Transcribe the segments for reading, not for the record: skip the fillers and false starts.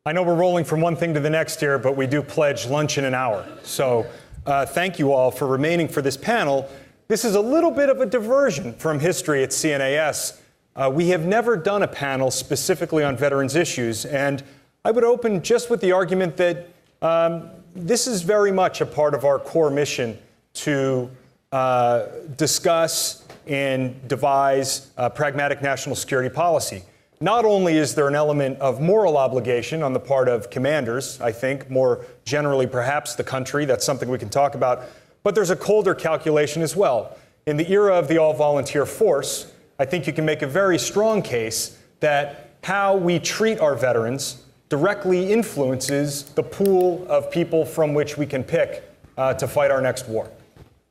I know we're rolling from one thing to the next here, but we do pledge lunch in an hour. So thank you all for remaining for this panel. This is a little bit of a diversion from history at CNAS. We have never done a panel specifically on veterans issues, and I would open just with the argument that this is very much a part of our core mission to discuss and devise pragmatic national security policy. Not only is there an element of moral obligation on the part of commanders, I think, more generally perhaps the country, that's something we can talk about, but there's a colder calculation as well. In the era of the all-volunteer force, I think you can make a very strong case that how we treat our veterans directly influences the pool of people from which we can pick to fight our next war.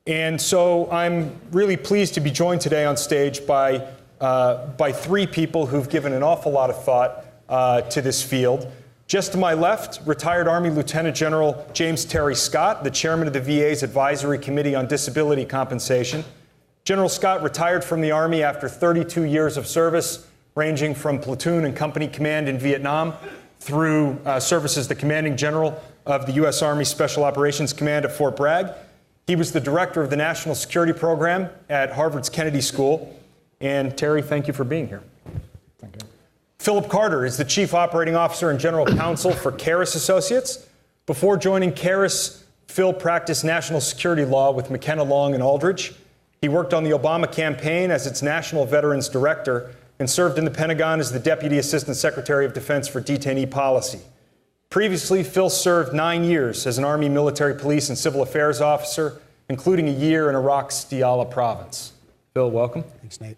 And so I'm really pleased to be joined today on stage by three people who've given an awful lot of thought to this field. Just to my left, retired Army Lieutenant General James Terry Scott, the chairman of the VA's Advisory Committee on Disability Compensation. General Scott retired from the Army after 32 years of service, ranging from platoon and company command in Vietnam through service as the commanding general of the U.S. Army Special Operations Command at Fort Bragg. He was the director of the National Security Program at Harvard's Kennedy School. And Terry, thank you for being here. Thank you. Phillip Carter is the Chief Operating Officer and General Counsel for Caerus Associates. Before joining Caerus, Phil practiced national security law with McKenna Long and Aldridge. He worked on the Obama campaign as its National Veterans Director and served in the Pentagon as the Deputy Assistant Secretary of Defense for Detainee Policy. Previously, Phil served 9 years as an Army military police and civil affairs officer, including a year in Iraq's Diyala province. Phil, welcome. Thanks, Nate.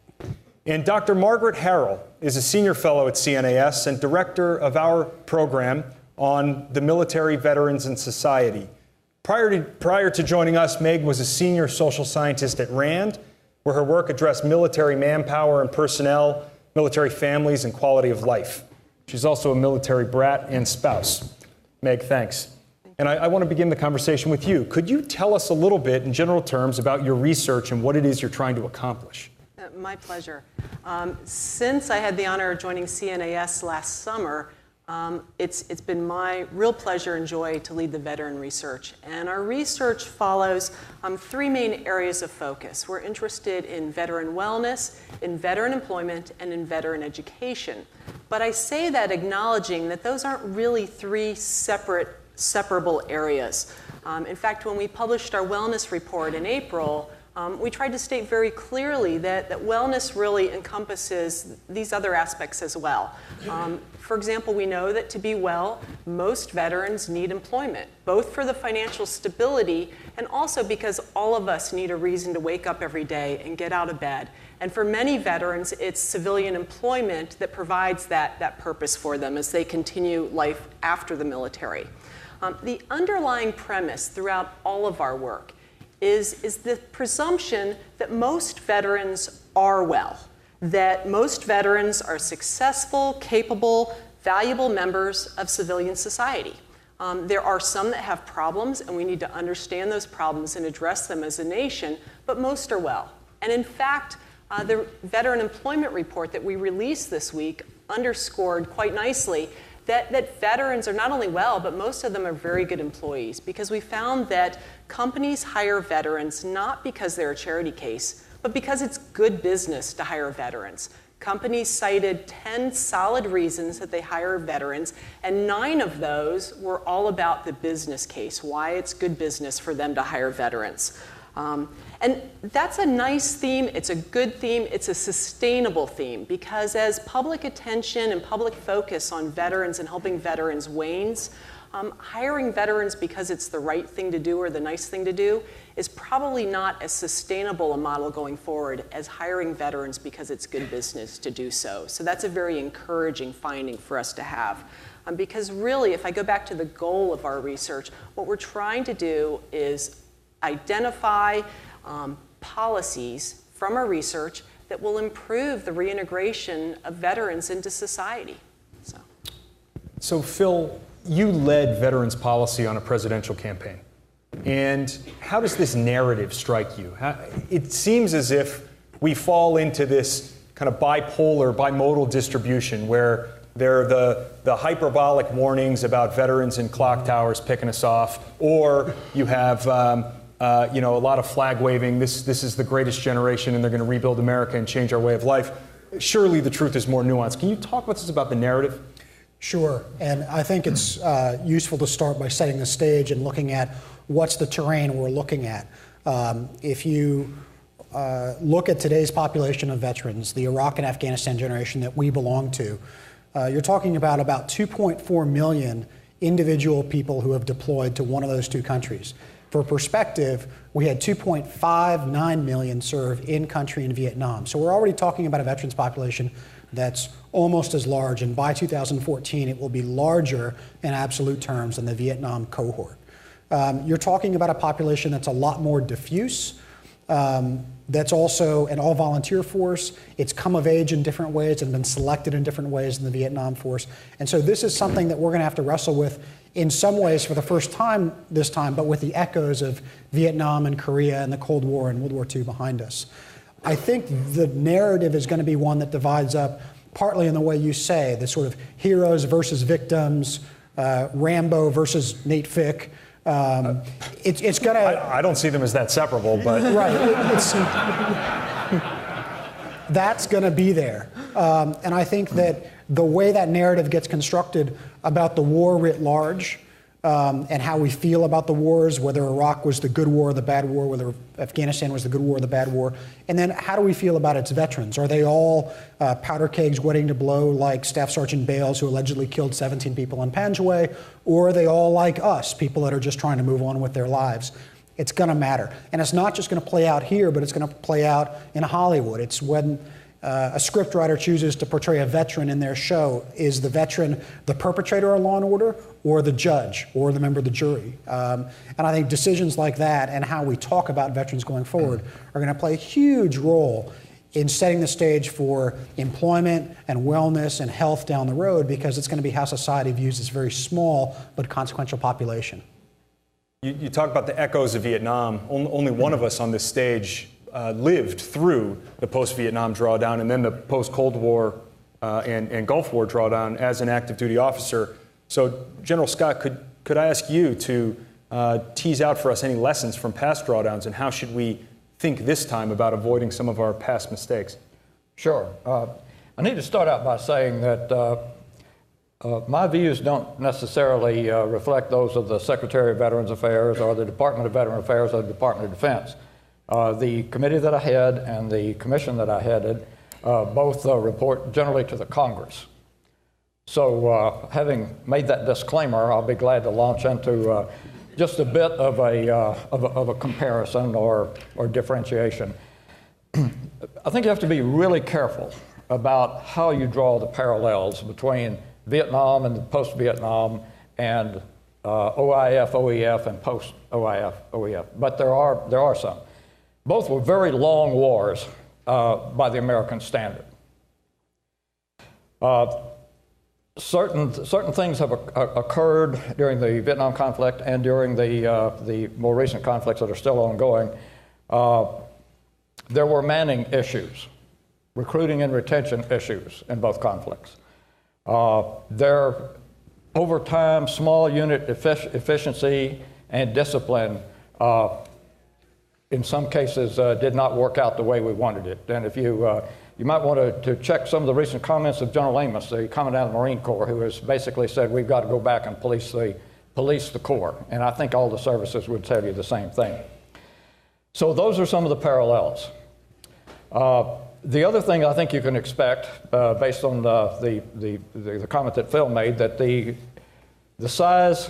And Dr. Margaret Harrell is a senior fellow at CNAS and director of our program on the military, veterans, and society. Prior to joining us, Meg was a senior social scientist at RAND, where her work addressed military manpower and personnel, military families, and quality of life. She's also a military brat and spouse. Meg, thanks. And I want to begin the conversation with you. Could you tell us a little bit in general terms about your research and what it is you're trying to accomplish? My pleasure. Since I had the honor of joining CNAS last summer, it's been my real pleasure and joy to lead the veteran research. And our research follows three main areas of focus. We're interested in veteran wellness, in veteran employment, and in veteran education. But I say that acknowledging that those aren't really three separable areas. In fact, when we published our wellness report in April, we tried to state very clearly that wellness really encompasses these other aspects as well. For example, we know that to be well, most veterans need employment, both for the financial stability and also because all of us need a reason to wake up every day and get out of bed. And for many veterans, it's civilian employment that provides that purpose for them as they continue life after the military. The underlying premise throughout all of our work is the presumption that most veterans are well, that most veterans are successful, capable, valuable members of civilian society. There are some that have problems, and we need to understand those problems and address them as a nation, but most are well. And in fact, the Veteran Employment Report that we released this week underscored quite nicely that veterans are not only well, but most of them are very good employees, because we found that companies hire veterans not because they're a charity case, but because it's good business to hire veterans. Companies cited 10 solid reasons that they hire veterans, and 9 of those were all about the business case, why it's good business for them to hire veterans. And that's a nice theme, it's a good theme, it's a sustainable theme, because as public attention and public focus on veterans and helping veterans wanes, hiring veterans because it's the right thing to do or the nice thing to do is probably not as sustainable a model going forward as hiring veterans because it's good business to do so. So that's a very encouraging finding for us to have. Because really, if I go back to the goal of our research, what we're trying to do is identify policies from our research that will improve the reintegration of veterans into society. So Phil, you led veterans policy on a presidential campaign. And how does this narrative strike you? It seems as if we fall into this kind of bipolar, bimodal distribution where There are the hyperbolic warnings about veterans in clock towers picking us off, or you have a lot of flag waving. This is the greatest generation, and they're going to rebuild America and change our way of life. Surely the truth is more nuanced. Can you talk with us about the narrative? Sure, and I think it's useful to start by setting the stage and looking at what's the terrain we're looking at. If you look at today's population of veterans, the Iraq and Afghanistan generation that we belong to, you're talking about 2.4 million individual people who have deployed to one of those two countries. For perspective, we had 2.59 million serve in country in Vietnam. So we're already talking about a veterans population that's almost as large, and by 2014 it will be larger in absolute terms than the Vietnam cohort. You're talking about a population that's a lot more diffuse, that's also an all-volunteer force. It's come of age in different ways and been selected in different ways in the Vietnam force. And so this is something that we're going to have to wrestle with in some ways for the first time this time, but with the echoes of Vietnam and Korea and the Cold War and World War II behind us. I think the narrative is going to be one that divides up partly in the way you say, the sort of heroes versus victims, Rambo versus Nate Fick. It's going to... I don't see them as that separable, but... Right. That's going to be there. And I think that the way that narrative gets constructed about the war writ large, and how we feel about the wars, whether Iraq was the good war or the bad war, whether Afghanistan was the good war or the bad war, and then how do we feel about its veterans? Are they all powder kegs waiting to blow like Staff Sergeant Bales, who allegedly killed 17 people in Panjwai, or are they all like us, people that are just trying to move on with their lives? It's going to matter. And it's not just going to play out here, but it's going to play out in Hollywood. It's when a scriptwriter chooses to portray a veteran in their show. Is the veteran the perpetrator of Law and Order, or the judge, or the member of the jury? And I think decisions like that and how we talk about veterans going forward are going to play a huge role in setting the stage for employment and wellness and health down the road, because it's going to be how society views this very small but consequential population. You talk about the echoes of Vietnam. Only one of us on this stage lived through the post-Vietnam drawdown and then the post-Cold War and Gulf War drawdown as an active duty officer. So, General Scott, could I ask you to tease out for us any lessons from past drawdowns, and how should we think this time about avoiding some of our past mistakes? Sure. I need to start out by saying that my views don't necessarily reflect those of the Secretary of Veterans Affairs or the Department of Veteran Affairs or the Department of Defense. The committee that I had and the commission that I headed both report generally to the Congress. So having made that disclaimer, I'll be glad to launch into just a bit of a comparison or differentiation. I think you have to be really careful about how you draw the parallels between Vietnam and post-Vietnam and OIF, OEF, and post-OIF, OEF. But there are some. Both were very long wars by the American standard. Certain things have occurred during the Vietnam conflict and during the more recent conflicts that are still ongoing. There were manning issues, recruiting and retention issues in both conflicts. Over time, small unit efficiency and discipline in some cases did not work out the way we wanted it. And if you might want to check some of the recent comments of General Amos, the Commandant of the Marine Corps, who has basically said we've got to go back and police the Corps. And I think all the services would tell you the same thing. So those are some of the parallels. The other thing I think you can expect, based on the comment that Phil made, that the size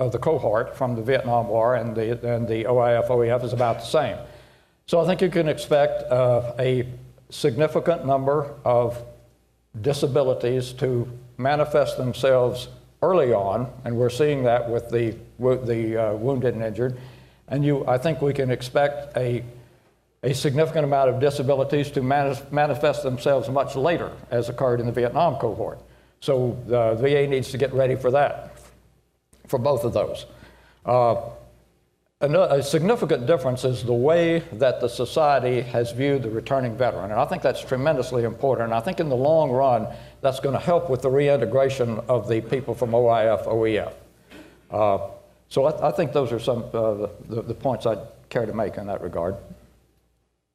of the cohort from the Vietnam War and the OIF, OEF is about the same. So I think you can expect a significant number of disabilities to manifest themselves early on, and we're seeing that with the wounded and injured. And I think we can expect a significant amount of disabilities to manifest themselves much later, as occurred in the Vietnam cohort. So the VA needs to get ready for that, for both of those. a significant difference is the way that the society has viewed the returning veteran. And I think that's tremendously important. And I think in the long run, that's going to help with the reintegration of the people from OIF, OEF. So I think those are some the points I'd care to make in that regard.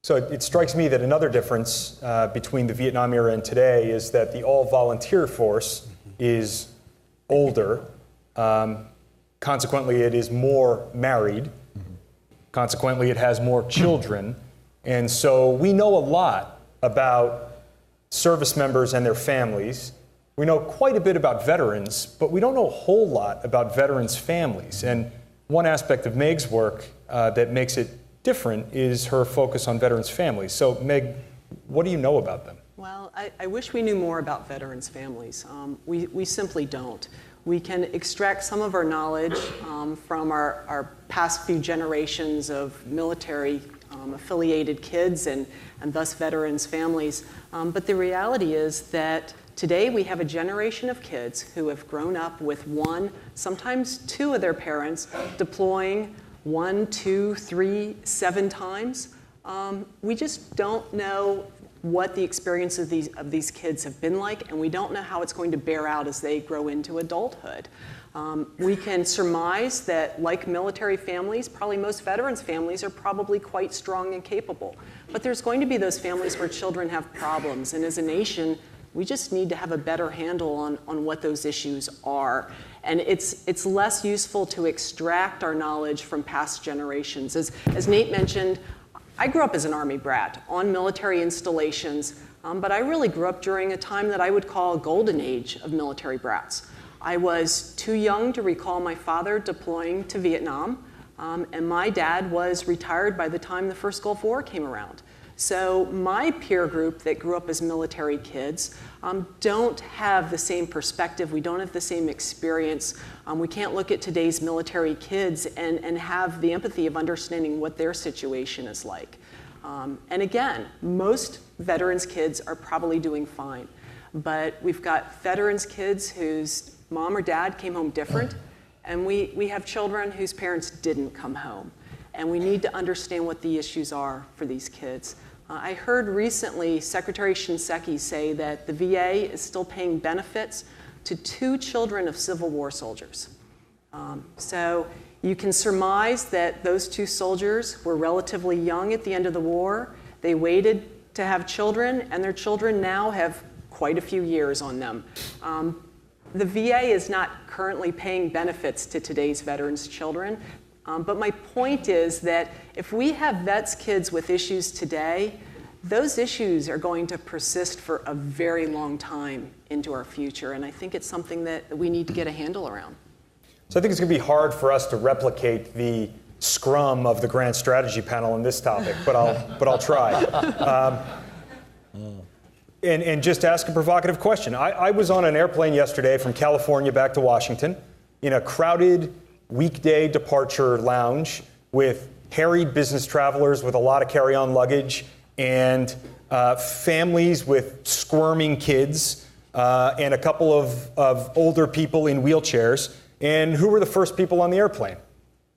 So it strikes me that another difference between the Vietnam era and today is that the all-volunteer force is older. Consequently, it is more married. Consequently, it has more children. And so we know a lot about service members and their families. We know quite a bit about veterans, but we don't know a whole lot about veterans' families. And one aspect of Meg's work that makes it different is her focus on veterans' families. So Meg, what do you know about them? Well, I wish we knew more about veterans' families. We simply don't. We can extract some of our knowledge from our past few generations of military affiliated kids and thus veterans' families. But the reality is that today we have a generation of kids who have grown up with one, sometimes two of their parents deploying 1, 2, 3, 7 times. We just don't know what the experience of these kids have been like, and we don't know how it's going to bear out as they grow into adulthood. We can surmise that, like military families, probably most veterans' families are probably quite strong and capable. But there's going to be those families where children have problems, and as a nation, we just need to have a better handle on what those issues are. And it's less useful to extract our knowledge from past generations. As Nate mentioned, I grew up as an Army brat on military installations, but I really grew up during a time that I would call a golden age of military brats. I was too young to recall my father deploying to Vietnam, and my dad was retired by the time the first Gulf War came around. So my peer group that grew up as military kids don't have the same perspective. We don't have the same experience. We can't look at today's military kids and have the empathy of understanding what their situation is like. And again, most veterans' kids are probably doing fine. But we've got veterans' kids whose mom or dad came home different, and we have children whose parents didn't come home. And we need to understand what the issues are for these kids. I heard recently Secretary Shinseki say that the VA is still paying benefits to 2 children of Civil War soldiers. So you can surmise that those 2 soldiers were relatively young at the end of the war. They waited to have children, and their children now have quite a few years on them. The VA is not currently paying benefits to today's veterans' children. But my point is that if we have vets' kids with issues today, those issues are going to persist for a very long time into our future. And I think it's something that we need to get a handle around. So I think it's going to be hard for us to replicate the scrum of the Grand Strategy panel on this topic, but I'll try. And just ask a provocative question. I was on an airplane yesterday from California back to Washington in a crowded weekday departure lounge with harried business travelers with a lot of carry-on luggage and families with squirming kids and a couple of older people in wheelchairs. And who were the first people on the airplane?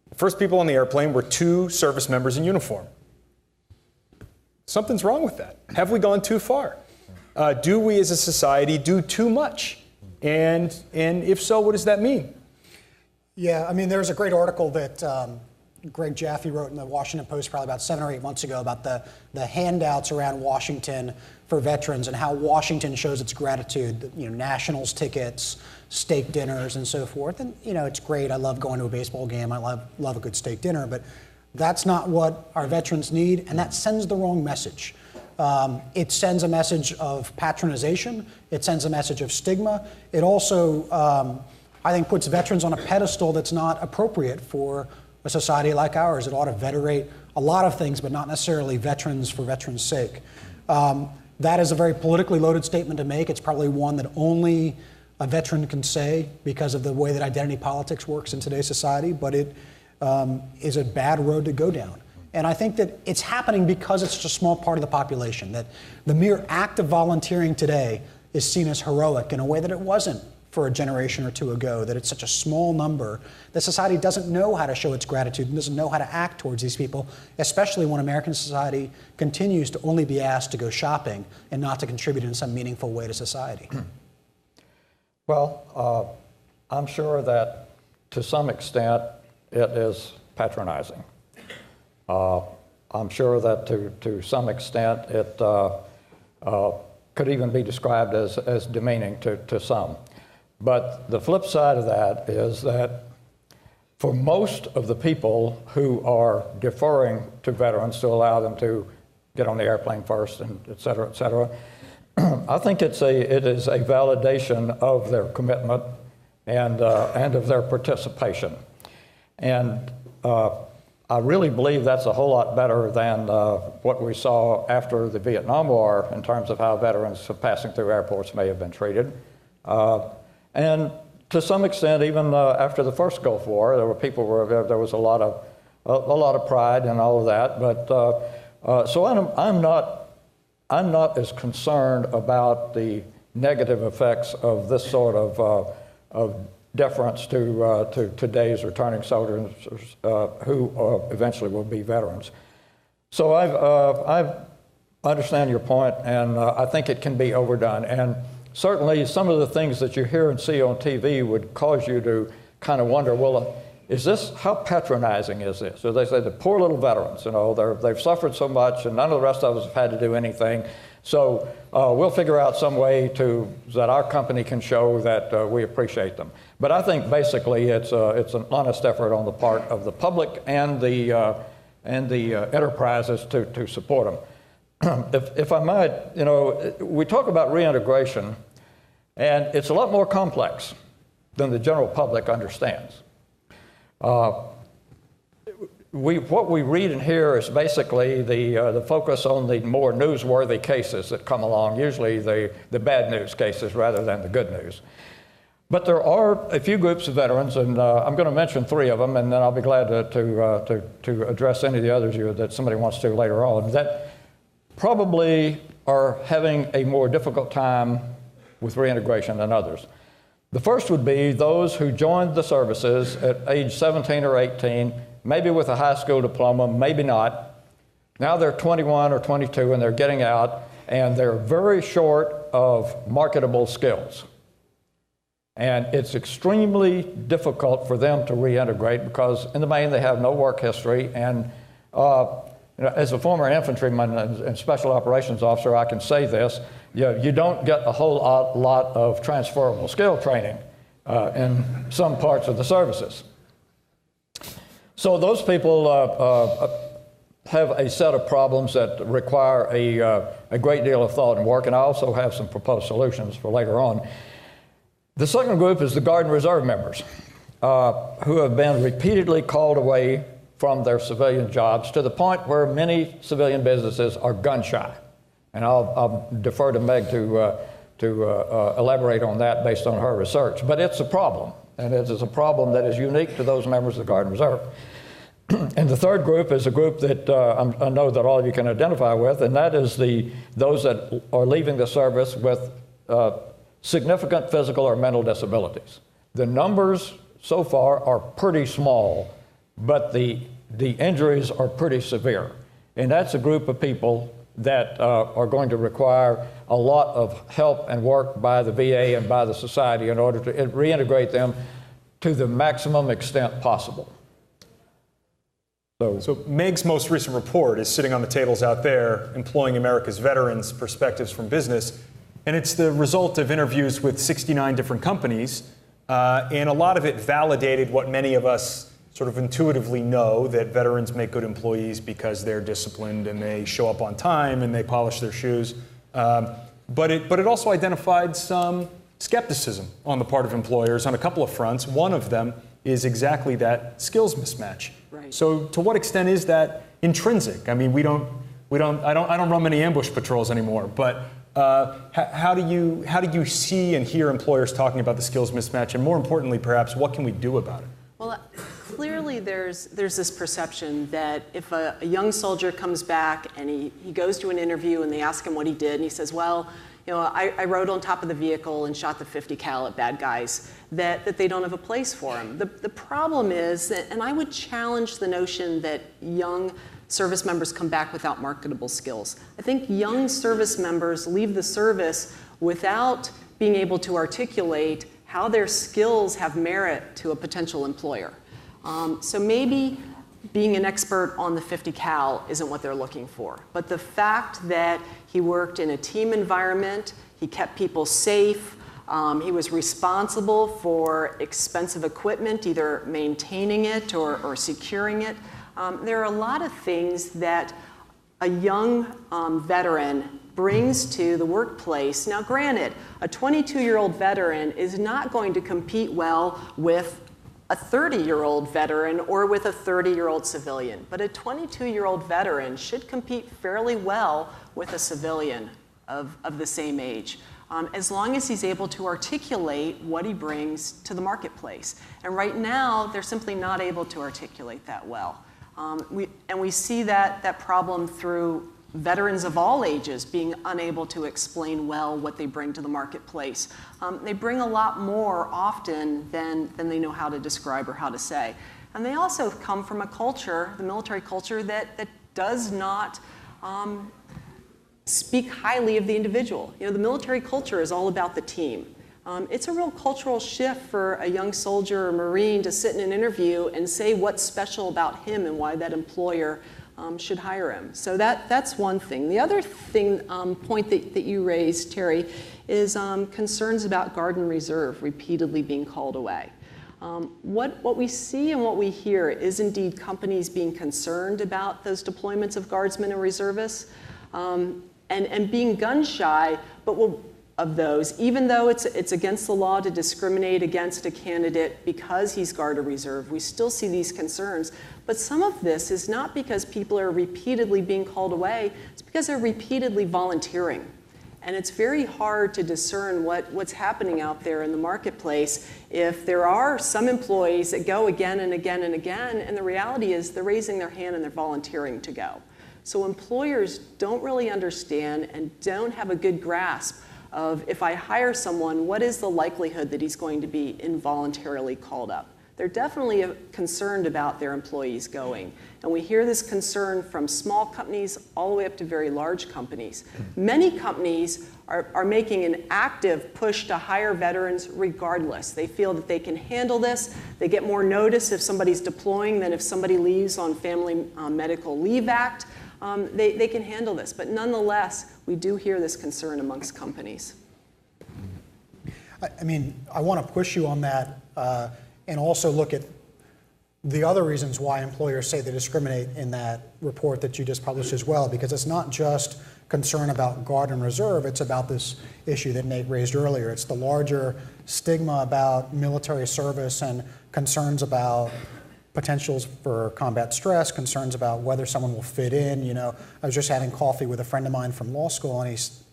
The first people on the airplane were 2 service members in uniform. Something's wrong with that. Have we gone too far? Do we as a society do too much? And if so, what does that mean? Yeah, I mean, there's a great article that Greg Jaffe wrote in the Washington Post probably about 7 or 8 months ago about the handouts around Washington for veterans and how Washington shows its gratitude, nationals tickets, steak dinners, and so forth. And, it's great. I love going to a baseball game. I love a good steak dinner. But that's not what our veterans need, and that sends the wrong message. It sends a message of patronization. It sends a message of stigma. It also I think puts veterans on a pedestal that's not appropriate for a society like ours. It ought to venerate a lot of things, but not necessarily veterans for veterans' sake. That is a very politically loaded statement to make. It's probably one that only a veteran can say because of the way that identity politics works in today's society, but it is a bad road to go down. And I think that it's happening because it's such a small part of the population, that the mere act of volunteering today is seen as heroic in a way that it wasn't for a generation or two ago, that it's such a small number that society doesn't know how to show its gratitude and doesn't know how to act towards these people, especially when American society continues to only be asked to go shopping and not to contribute in some meaningful way to society? Well, I'm sure that to some extent it is patronizing. I'm sure that to some extent it could even be described as demeaning to some. But the flip side of that is that for most of the people who are deferring to veterans to allow them to get on the airplane first and et cetera, I think it is a validation of their commitment and of their participation. And I really believe that's a whole lot better than what we saw after the Vietnam War in terms of how veterans passing through airports may have been treated. And to some extent, even after the first Gulf War, there were people where there was a lot of pride and all of that. But so I'm not as concerned about the negative effects of this sort of deference to today's returning soldiers who eventually will be veterans. So I understand your point, and I think it can be overdone. And certainly some of the things that you hear and see on TV would cause you to kind of wonder, well, how patronizing is this? So they say the poor little veterans, they've suffered so much and none of the rest of us have had to do anything. So we'll figure out some way that our company can show that we appreciate them. But I think basically it's an honest effort on the part of the public and the enterprises to support them. If I might, we talk about reintegration, and it's a lot more complex than the general public understands. What we read and hear is basically the focus on the more newsworthy cases that come along, usually the bad news cases rather than the good news. But there are a few groups of veterans, and I'm going to mention 3 of them, and then I'll be glad to address any of the others that somebody wants to later on, that probably are having a more difficult time with reintegration than others. The first would be those who joined the services at age 17 or 18, maybe with a high school diploma, maybe not. Now they're 21 or 22 and they're getting out, and they're very short of marketable skills. And it's extremely difficult for them to reintegrate because in the main they have no work history. And as a former infantryman and special operations officer, I can say this, you don't get a whole lot of transferable skill training in some parts of the services. So those people have a set of problems that require a great deal of thought and work, and I also have some proposed solutions for later on. The second group is the Guard and Reserve members who have been repeatedly called away from their civilian jobs to the point where many civilian businesses are gun shy. And I'll defer to Meg to elaborate on that based on her research. But it's a problem, and it is a problem that is unique to those members of the Guard and Reserve. And the third group is a group that I know that all of you can identify with, and that is those that are leaving the service with significant physical or mental disabilities. The numbers so far are pretty small, but the injuries are pretty severe. And that's a group of people that are going to require a lot of help and work by the VA and by the society in order to reintegrate them to the maximum extent possible. So Meg's most recent report is sitting on the tables out there, Employing America's Veterans, Perspectives from Business. And it's the result of interviews with 69 different companies. And a lot of it validated what many of us sort of intuitively know, that veterans make good employees because they're disciplined and they show up on time and they polish their shoes. But it also identified some skepticism on the part of employers on a couple of fronts. One of them is exactly that skills mismatch. Right. So to what extent is that intrinsic? I mean, I don't run many ambush patrols anymore, but how do you see and hear employers talking about the skills mismatch, and more importantly, perhaps, what can we do about it? Well, clearly there's this perception that if a young soldier comes back and he goes to an interview and they ask him what he did, and he says, well, I rode on top of the vehicle and shot the 50 cal at bad guys, that they don't have a place for them. The problem is, and I would challenge the notion that young service members come back without marketable skills. I think young service members leave the service without being able to articulate how their skills have merit to a potential employer. So maybe being an expert on the 50 cal isn't what they're looking for. But the fact that he worked in a team environment, he kept people safe, he was responsible for expensive equipment, either maintaining it or securing it. There are a lot of things that a young veteran brings to the workplace. Now, granted, a 22-year-old veteran is not going to compete well with a 30-year-old veteran or with a 30-year-old civilian. But a 22-year-old veteran should compete fairly well with a civilian of the same age, as long as he's able to articulate what he brings to the marketplace. And right now, they're simply not able to articulate that well. We see that problem through veterans of all ages being unable to explain well what they bring to the marketplace. They bring a lot more often than they know how to describe or how to say. And they also come from a culture, the military culture, that does not speak highly of the individual. The military culture is all about the team. It's a real cultural shift for a young soldier or Marine to sit in an interview and say what's special about him and why that employer should hire him. So that's one thing. The other thing, point that you raised, Terry, is concerns about Guard and Reserve repeatedly being called away. What we see and what we hear is indeed companies being concerned about those deployments of Guardsmen and Reservists and being gun shy, but of those, even though it's against the law to discriminate against a candidate because he's Guard or Reserve, we still see these concerns. But some of this is not because people are repeatedly being called away, it's because they're repeatedly volunteering. And it's very hard to discern what's happening out there in the marketplace if there are some employees that go again and again and again, and the reality is they're raising their hand and they're volunteering to go. So employers don't really understand and don't have a good grasp of, if I hire someone, what is the likelihood that he's going to be involuntarily called up? They're definitely concerned about their employees going. And we hear this concern from small companies all the way up to very large companies. Many companies are making an active push to hire veterans regardless. They feel that they can handle this. They get more notice if somebody's deploying than if somebody leaves on Family Medical Leave Act. They can handle this. But nonetheless, we do hear this concern amongst companies. I mean, I want to push you on that and also look at the other reasons why employers say they discriminate in that report that you just published as well, because it's not just concern about Guard and Reserve, it's about this issue that Nate raised earlier. It's the larger stigma about military service and concerns about potentials for combat stress, concerns about whether someone will fit in. I was just having coffee with a friend of mine from law school, and he's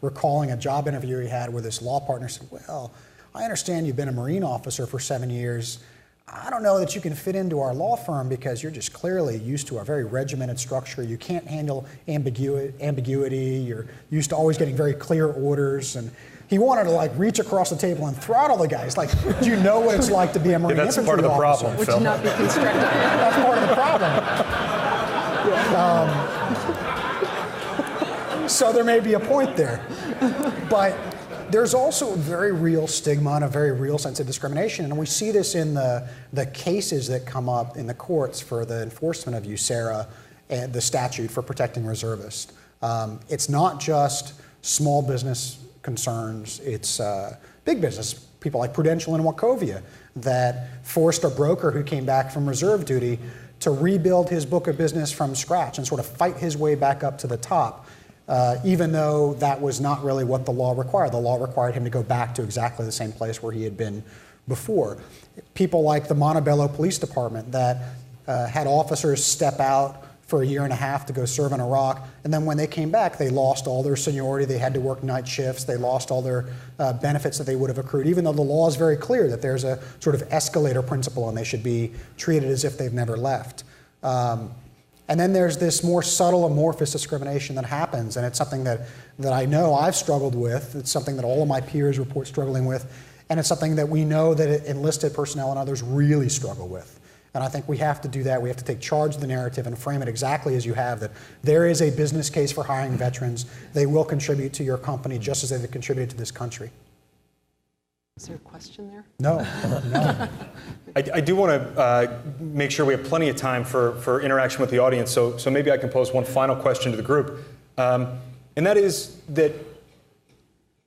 recalling a job interview he had where this law partner said, well, I understand you've been a Marine officer for 7 years. I don't know that you can fit into our law firm because you're just clearly used to a very regimented structure. You can't handle ambiguity. You're used to always getting very clear orders. And he wanted to reach across the table and throttle the guys. Do you know what it's like to be a Marine infantry officer? That's part of the problem, Which Phil. should not be constructive. That's part of the problem. So there may be a point there. But there's also a very real stigma and a very real sense of discrimination. And we see this in the cases that come up in the courts for the enforcement of USERRA and the statute for protecting reservists. It's not just small business concerns, it's big business, people like Prudential and Wachovia that forced a broker who came back from reserve duty to rebuild his book of business from scratch and sort of fight his way back up to the top. Even though that was not really what the law required. The law required him to go back to exactly the same place where he had been before. People like the Montebello Police Department that had officers step out for a year and a half to go serve in Iraq, and then when they came back, they lost all their seniority, they had to work night shifts, they lost all their benefits that they would have accrued, even though the law is very clear that there's a sort of escalator principle and they should be treated as if they've never left. And then there's this more subtle amorphous discrimination that happens, and it's something that I know I've struggled with. It's something that all of my peers report struggling with, and it's something that we know that enlisted personnel and others really struggle with. And I think we have to do that. We have to take charge of the narrative and frame it exactly as you have, that there is a business case for hiring veterans. They will contribute to your company just as they've contributed to this country. Is there a question there? No, no. I do want to make sure we have plenty of time for interaction with the audience, so maybe I can pose one final question to the group. And that is that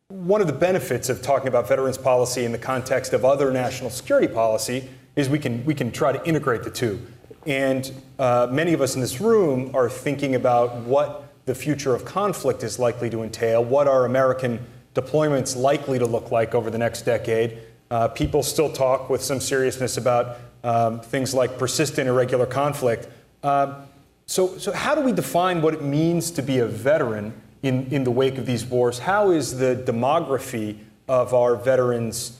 one of the benefits of talking about veterans policy in the context of other national security policy is we can try to integrate the two. And many of us in this room are thinking about what the future of conflict is likely to entail, what are American deployments likely to look like over the next decade. People still talk with some seriousness about things like persistent irregular conflict. So how do we define what it means to be a veteran in the wake of these wars? How is the demography of our veterans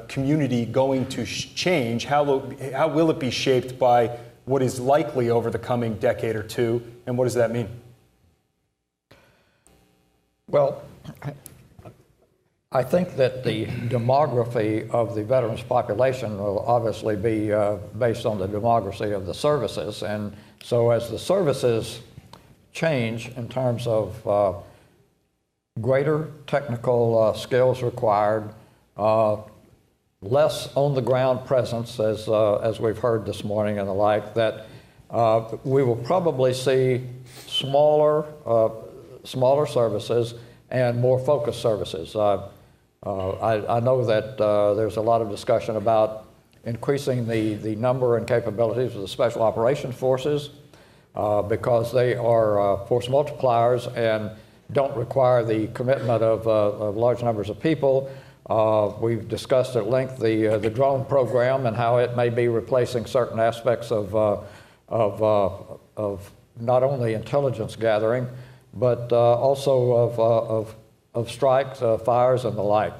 community going to change? How will it be shaped by what is likely over the coming decade or two, and what does that mean? Well, I think that the demography of the veterans population will obviously be based on the demography of the services. And so as the services change in terms of greater technical skills required, less on-the-ground presence, as we've heard this morning and the like, that we will probably see smaller services and more focused services. I know that there's a lot of discussion about increasing the number and capabilities of the Special Operations Forces because they are force multipliers and don't require the commitment of large numbers of people. We've discussed at length the drone program and how it may be replacing certain aspects of not only intelligence gathering, but also of strikes, fires, and the like.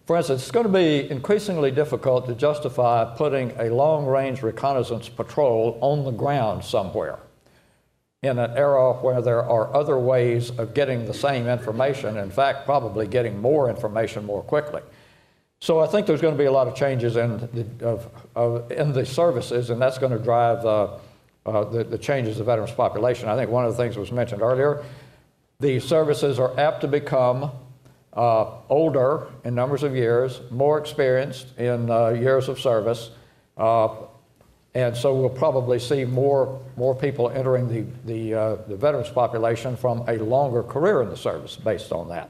For instance, it's going to be increasingly difficult to justify putting a long-range reconnaissance patrol on the ground somewhere in an era where there are other ways of getting the same information, in fact, probably getting more information more quickly. So I think there's going to be a lot of changes in the services, and that's going to drive the changes of the veterans population. I think one of the things that was mentioned earlier, the services are apt to become older in numbers of years, more experienced in years of service, and so we'll probably see more people entering the veterans population from a longer career in the service based on that.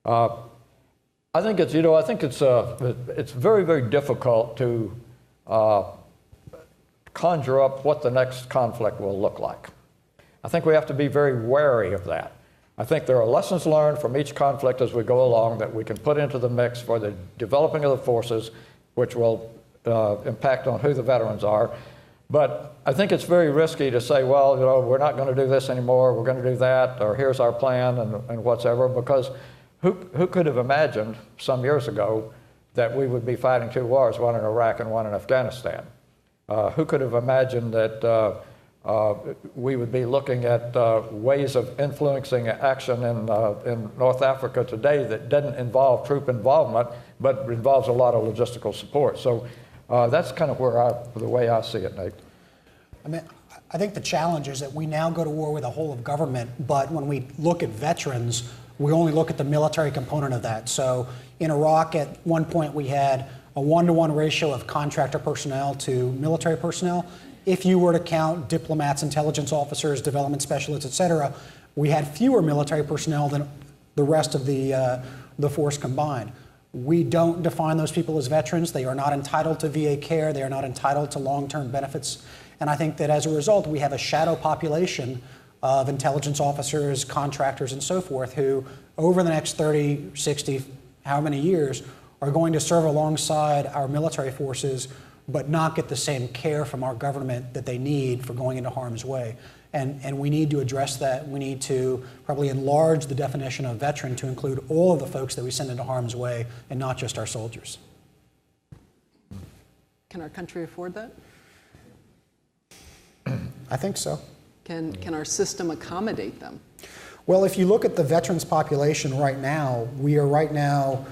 I think it's very, very difficult to conjure up what the next conflict will look like. I think we have to be very wary of that. I think there are lessons learned from each conflict as we go along that we can put into the mix for the developing of the forces, which will impact on who the veterans are. But I think it's very risky to say, well, we're not going to do this anymore, we're going to do that, or here's our plan and whatever, because who could have imagined some years ago that we would be fighting two wars, one in Iraq and one in Afghanistan? Who could have imagined that we would be looking at ways of influencing action in North Africa today that didn't involve troop involvement, but involves a lot of logistical support. So that's kind of the way I see it, Nate. I mean, I think the challenge is that we now go to war with the whole of government, but when we look at veterans, we only look at the military component of that. So in Iraq, at one point, we had a 1-to-1 ratio of contractor personnel to military personnel. If you were to count diplomats, intelligence officers, development specialists, et cetera, we had fewer military personnel than the rest of the force combined. We don't define those people as veterans. They are not entitled to VA care. They are not entitled to long-term benefits. And I think that as a result, we have a shadow population of intelligence officers, contractors, and so forth who, over the next 30, 60, how many years, are going to serve alongside our military forces but not get the same care from our government that they need for going into harm's way. And we need to address that. We need to probably enlarge the definition of veteran to include all of the folks that we send into harm's way and not just our soldiers. Can our country afford that? I think so. Can our system accommodate them? Well, if you look at the veterans population right now, we are right now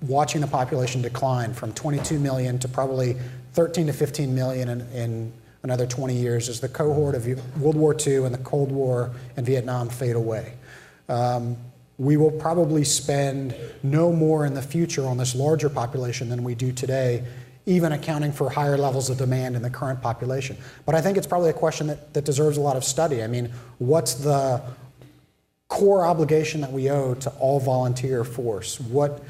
watching the population decline from 22 million to probably 13 to 15 million in another 20 years as the cohort of World War II and the Cold War and Vietnam fade away. We will probably spend no more in the future on this larger population than we do today, even accounting for higher levels of demand in the current population. But I think it's probably a question that deserves a lot of study. I mean, what's the core obligation that we owe to all volunteer force? What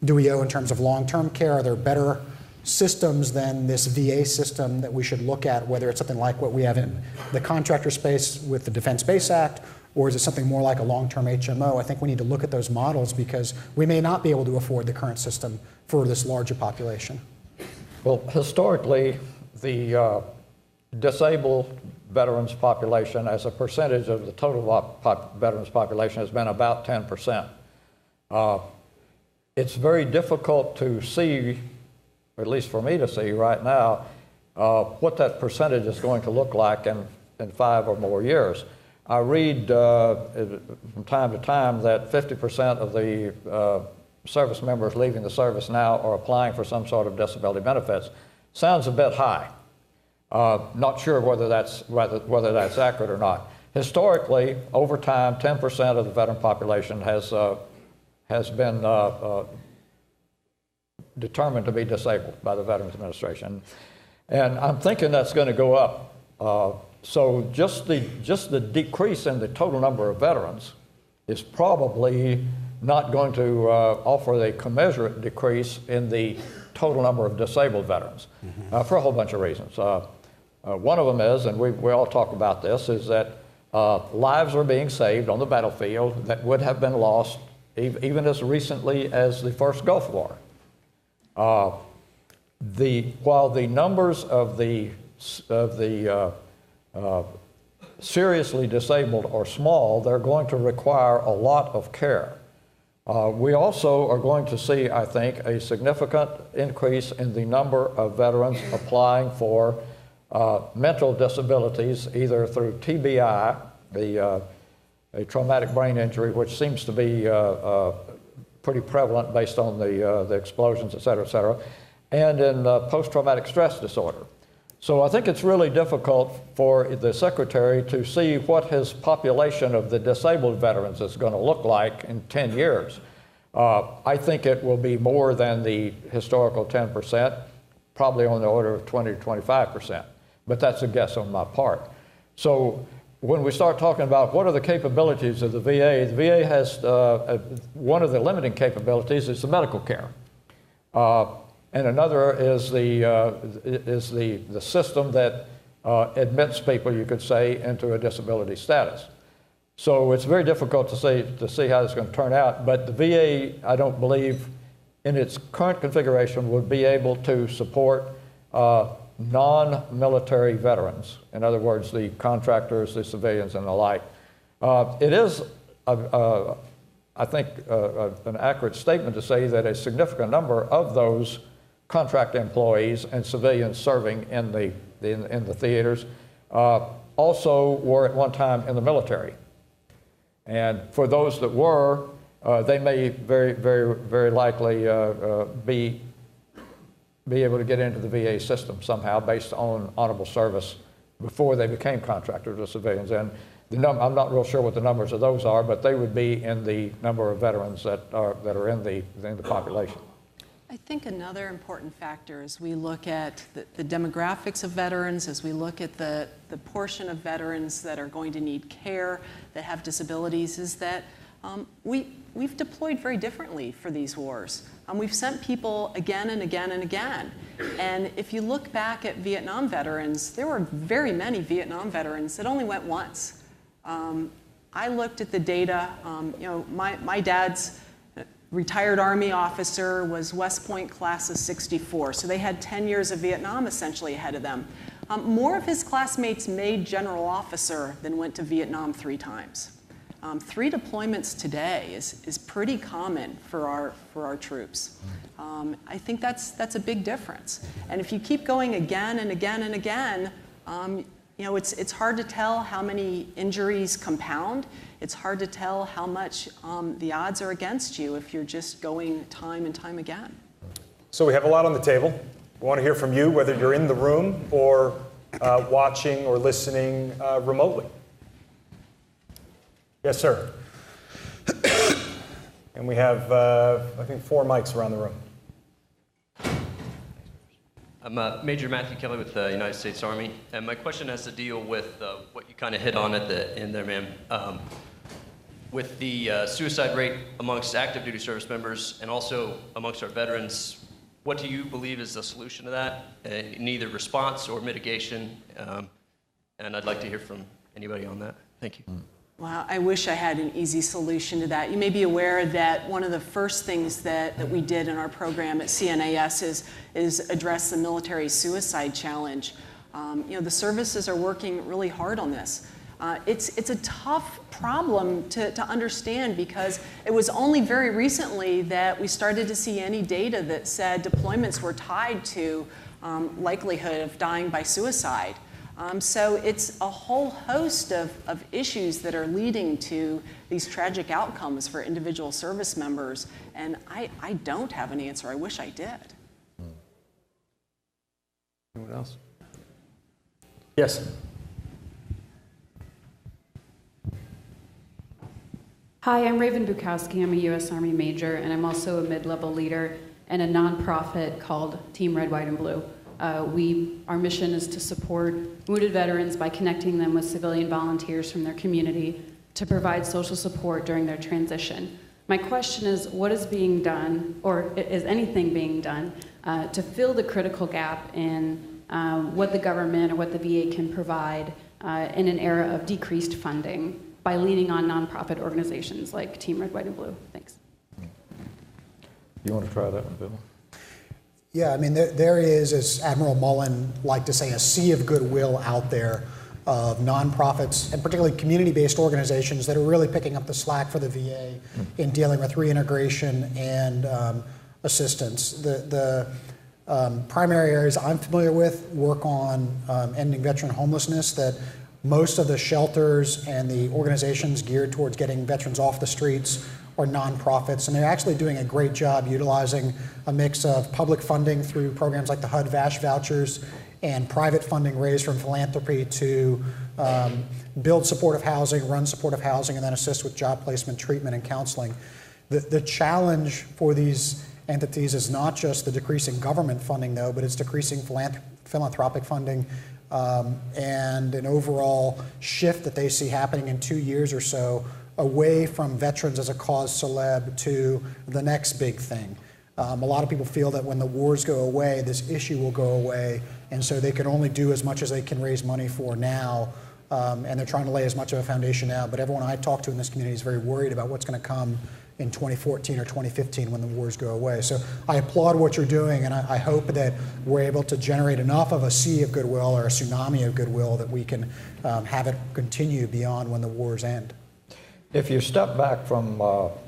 do we owe in terms of long-term care? Are there better systems than this VA system that we should look at, whether it's something like what we have in the contractor space with the Defense Base Act, or is it something more like a long-term HMO? I think we need to look at those models because we may not be able to afford the current system for this larger population. Well, historically, the disabled veterans population as a percentage of the total veterans population has been about 10%. It's very difficult to see, or at least for me to see right now, what that percentage is going to look like in 5 or more years. I read from time to time that 50% of the service members leaving the service now are applying for some sort of disability benefits. Sounds a bit high. Not sure whether that's accurate or not. Historically, over time, 10% of the veteran population has been determined to be disabled by the Veterans Administration, and I'm thinking that's going to go up. So just the decrease in the total number of veterans is probably not going to offer a commensurate decrease in the total number of disabled veterans for a whole bunch of reasons. One of them is, and we all talk about this, is that lives are being saved on the battlefield that would have been lost even as recently as the first Gulf War. While the numbers of the seriously disabled are small, they're going to require a lot of care. We also are going to see, I think, a significant increase in the number of veterans applying for mental disabilities, either through TBI, a traumatic brain injury, which seems to be pretty prevalent based on the explosions, et cetera, and in post-traumatic stress disorder. So I think it's really difficult for the Secretary to see what his population of the disabled veterans is going to look like in 10 years. I think it will be more than the historical 10%, probably on the order of 20 to 25%, but that's a guess on my part. So when we start talking about what are the capabilities of the VA has, one of the limiting capabilities is the medical care. And another is the system that admits people, you could say, into a disability status. So it's very difficult to see how it's going to turn out, but the VA, I don't believe, in its current configuration, would be able to support non-military veterans. In other words, the contractors, the civilians, and the like. It is, I think, an accurate statement to say that a significant number of those contract employees and civilians serving in the theaters also were at one time in the military. And for those that were, they may very likely be able to get into the VA system somehow based on honorable service before they became contractors or civilians. And I'm not real sure what the numbers of those are, but they would be in the number of veterans that are in the population. I think another important factor as we look at the demographics of veterans, as we look at the portion of veterans that are going to need care, that have disabilities, is that we've deployed very differently for these wars. We've sent people again and again and again. And if you look back at Vietnam veterans, there were very many Vietnam veterans that only went once. I looked at the data. My dad's retired Army officer was West Point class of '64, so they had 10 years of Vietnam essentially ahead of them. More of his classmates made general officer than went to Vietnam 3 times. 3 deployments today is pretty common for our troops. I think that's a big difference. And if you keep going again and again and again, you know, it's hard to tell how many injuries compound. It's hard to tell how much the odds are against you if you're just going time and time again. So we have a lot on the table. We want to hear from you, whether you're in the room or watching or listening remotely. Yes, sir. And we have, I think, 4 mics around the room. I'm Major Matthew Kelly with the United States Army, and my question has to deal with what you kind of hit on at the end there, ma'am. With the suicide rate amongst active duty service members and also amongst our veterans, what do you believe is the solution to that, in either response or mitigation? And I'd like to hear from anybody on that. Thank you. Wow, I wish I had an easy solution to that. You may be aware that one of the first things that we did in our program at CNAS is address the military suicide challenge. You know, the services are working really hard on this. It's a tough problem to understand because it was only very recently that we started to see any data that said deployments were tied to likelihood of dying by suicide. So it's a whole host of issues that are leading to these tragic outcomes for individual service members, and I don't have an answer. I wish I did. Anyone else? Yes. Hi, I'm Raven Bukowski. I'm a U.S. Army Major, and I'm also a mid-level leader in a nonprofit called Team Red, White, and Blue. Our mission is to support wounded veterans by connecting them with civilian volunteers from their community to provide social support during their transition. My question is, what is being done, or is anything being done, to fill the critical gap in what the government or what the VA can provide in an era of decreased funding by leaning on nonprofit organizations like Team Red, White, and Blue? Thanks. You want to try that one, Bill? Yeah, I mean, there is, as Admiral Mullen liked to say, a sea of goodwill out there of nonprofits and particularly community-based organizations that are really picking up the slack for the VA in dealing with reintegration and assistance. The primary areas I'm familiar with work on ending veteran homelessness, that most of the shelters and the organizations geared towards getting veterans off the streets are nonprofits, and they're actually doing a great job utilizing a mix of public funding through programs like the HUD-VASH vouchers and private funding raised from philanthropy to build supportive housing, run supportive housing, and then assist with job placement, treatment, and counseling. The challenge for these entities is not just the decreasing government funding, though, but it's decreasing philanthropic funding and an overall shift that they see happening in 2 years or so away from veterans as a cause celeb to the next big thing. A lot of people feel that when the wars go away, this issue will go away, and so they can only do as much as they can raise money for now, and they're trying to lay as much of a foundation now. But everyone I talk to in this community is very worried about what's going to come in 2014 or 2015 when the wars go away. So I applaud what you're doing, and I hope that we're able to generate enough of a sea of goodwill or a tsunami of goodwill that we can have it continue beyond when the wars end. If you step back from what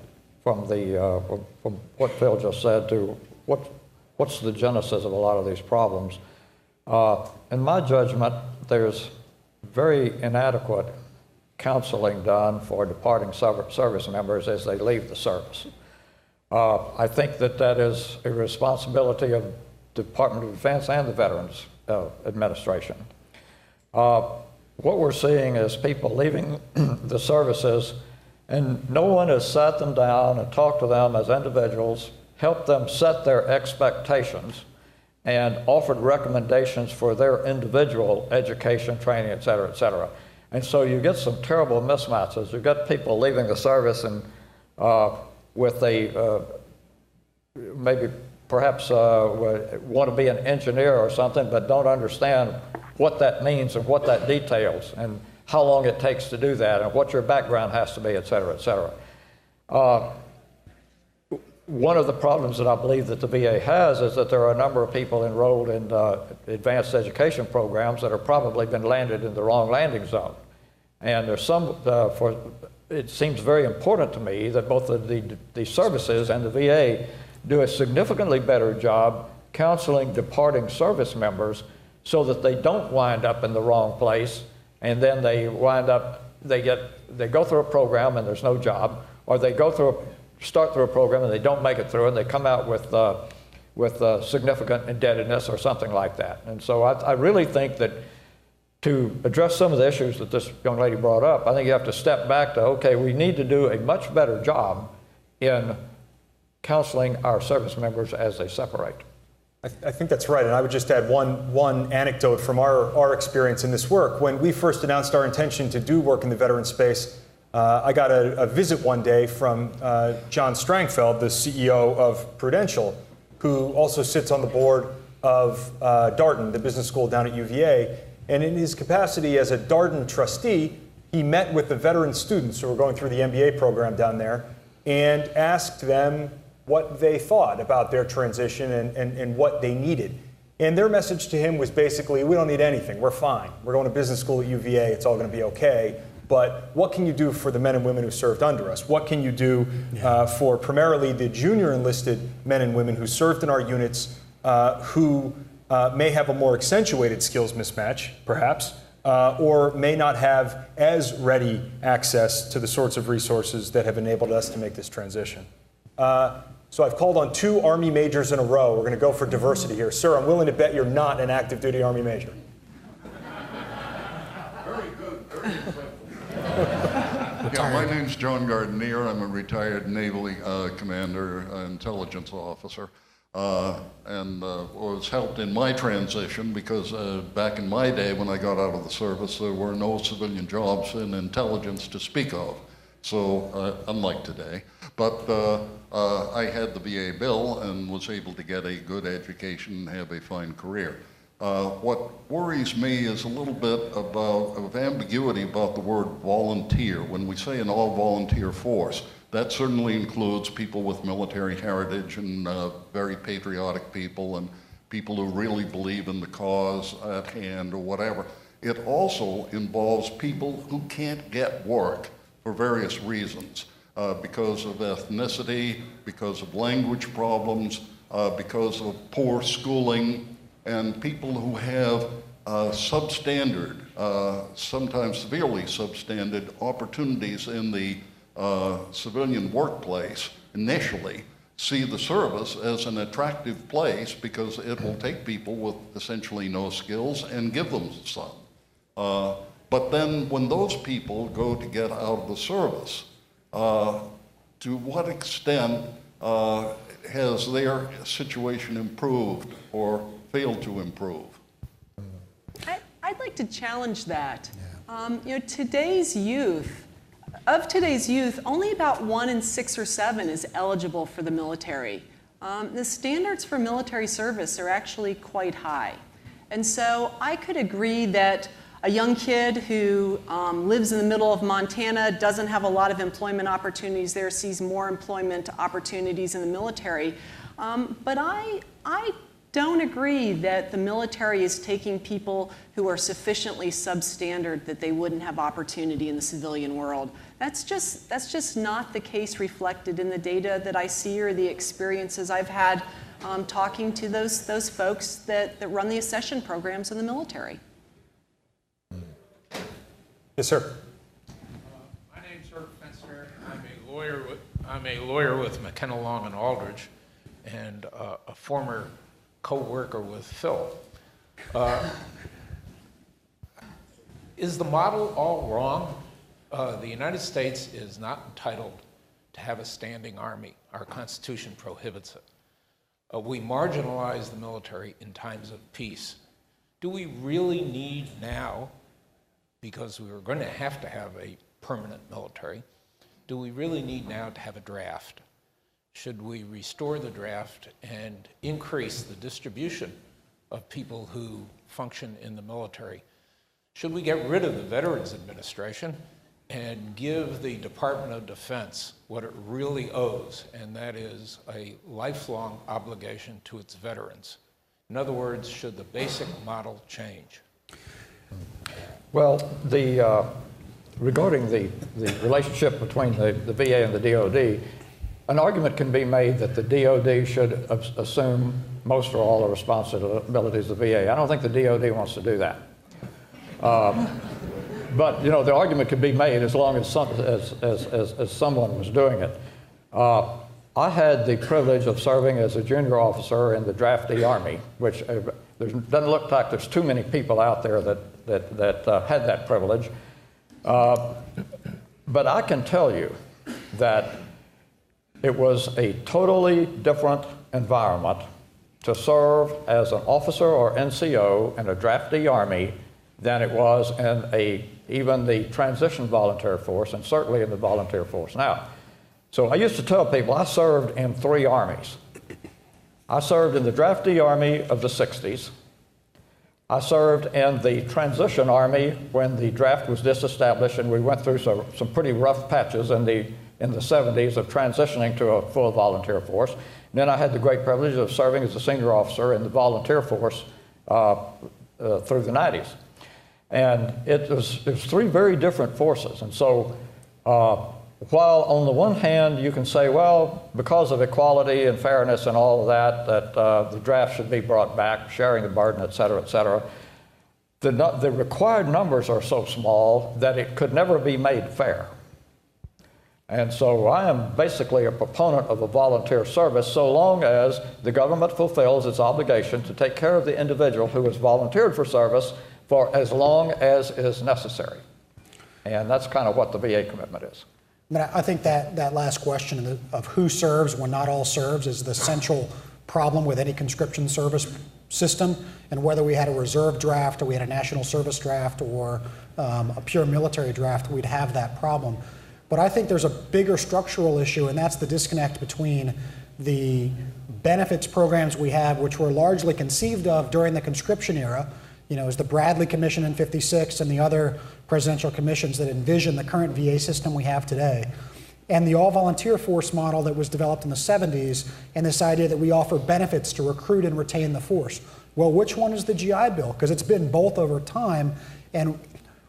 Phil just said to what's the genesis of a lot of these problems, in my judgment, there's very inadequate counseling done for departing service members as they leave the service. I think that is a responsibility of the Department of Defense and the Veterans Administration. What we're seeing is people leaving the services, and no one has sat them down and talked to them as individuals, helped them set their expectations, and offered recommendations for their individual education, training, et cetera, et cetera. And so you get some terrible mismatches. You get people leaving the service and with a maybe perhaps want to be an engineer or something, but don't understand what that means and what that details and how long it takes to do that and what your background has to be, et cetera, et cetera. One of the problems that I believe that the VA has is that there are a number of people enrolled in advanced education programs that have probably been landed in the wrong landing zone. And there's some, it seems very important to me that both the services and the VA do a significantly better job counseling departing service members so that they don't wind up in the wrong place, and then they wind up, they go through a program and there's no job, or they start through a program and they don't make it through, and they come out with significant indebtedness or something like that. And so I really think that to address some of the issues that this young lady brought up, I think you have to step back to, okay, we need to do a much better job in counseling our service members as they separate. I think that's right, and I would just add one anecdote from our experience in this work. When we first announced our intention to do work in the veteran space, I got a visit one day from John Strangfeld, the CEO of Prudential, who also sits on the board of Darden, the business school down at UVA. And in his capacity as a Darden trustee, he met with the veteran students who were going through the MBA program down there and asked them what they thought about their transition and what they needed. And their message to him was basically, we don't need anything, we're fine. We're going to business school at UVA, it's all going to be okay. But what can you do for the men and women who served under us? What can you do for primarily the junior enlisted men and women who served in our units who may have a more accentuated skills mismatch, perhaps, or may not have as ready access to the sorts of resources that have enabled us to make this transition. So I've called on 2 Army majors in a row. We're going to go for diversity here. Sir, I'm willing to bet you're not an active duty Army major. Very good, very good. Yeah, my name's John Gardenier. I'm a retired Naval commander, intelligence officer. And was helped in my transition because back in my day when I got out of the service, there were no civilian jobs in intelligence to speak of. So unlike today, but I had the VA bill and was able to get a good education and have a fine career. What worries me is a little bit of ambiguity about the word volunteer. When we say an all-volunteer force, that certainly includes people with military heritage and very patriotic people and people who really believe in the cause at hand or whatever. It also involves people who can't get work for various reasons, because of ethnicity, because of language problems, because of poor schooling, and people who have substandard, sometimes severely substandard opportunities in the civilian workplace initially see the service as an attractive place because it will take people with essentially no skills and give them some. But then when those people go to get out of the service, to what extent has their situation improved or failed to improve? I'd like to challenge that. You know, today's youth, only about 1 in 6 or 7 is eligible for the military. The standards for military service are actually quite high. And so I could agree that a young kid who lives in the middle of Montana, doesn't have a lot of employment opportunities there, sees more employment opportunities in the military. But I don't agree that the military is taking people who are sufficiently substandard that they wouldn't have opportunity in the civilian world. That's just not the case reflected in the data that I see or the experiences I've had talking to those folks that run the accession programs in the military. Yes, sir. My name's Herb Fenster. I'm a lawyer with McKenna Long and Aldridge, and a former co-worker with Phillip. Is the model all wrong? The United States is not entitled to have a standing army. Our Constitution prohibits it. We marginalize the military in times of peace. Do we really need now, because we were going to have a permanent military, do we really need now to have a draft? Should we restore the draft and increase the distribution of people who function in the military? Should we get rid of the Veterans Administration and give the Department of Defense what it really owes, and that is a lifelong obligation to its veterans? In other words, should the basic model change? Well, regarding the relationship between the VA and the DoD, an argument can be made that the DOD should assume most or all the responsibilities of the VA. I don't think the DOD wants to do that. But the argument could be made as long as someone was doing it. I had the privilege of serving as a junior officer in the draftee Army, which doesn't look like there's too many people out there that had that privilege. But I can tell you that it was a totally different environment to serve as an officer or NCO in a draftee Army than it was in even the transition volunteer force, and certainly in the volunteer force now. So I used to tell people I served in 3 armies. I served in the draftee Army of the 60s. I served in the transition Army when the draft was disestablished, and we went through some pretty rough patches in the 70s of transitioning to a full volunteer force. And then I had the great privilege of serving as a senior officer in the volunteer force through the 90s. And it was 3 very different forces. And so while on the one hand you can say, well, because of equality and fairness and all of that the draft should be brought back, sharing the burden, et cetera, the required numbers are so small that it could never be made fair. And so I am basically a proponent of a volunteer service so long as the government fulfills its obligation to take care of the individual who has volunteered for service for as long as is necessary. And that's kind of what the VA commitment is. I think that last question of who serves when not all serves is the central problem with any conscription service system, and whether we had a reserve draft or we had a national service draft or a pure military draft, we'd have that problem. But I think there's a bigger structural issue, and that's the disconnect between the benefits programs we have, which were largely conceived of during the conscription era, as the Bradley Commission in '56 and the other presidential commissions that envision the current VA system we have today, and the all-volunteer force model that was developed in the 70s, and this idea that we offer benefits to recruit and retain the force. Well, which one is the GI Bill? Because it's been both over time, and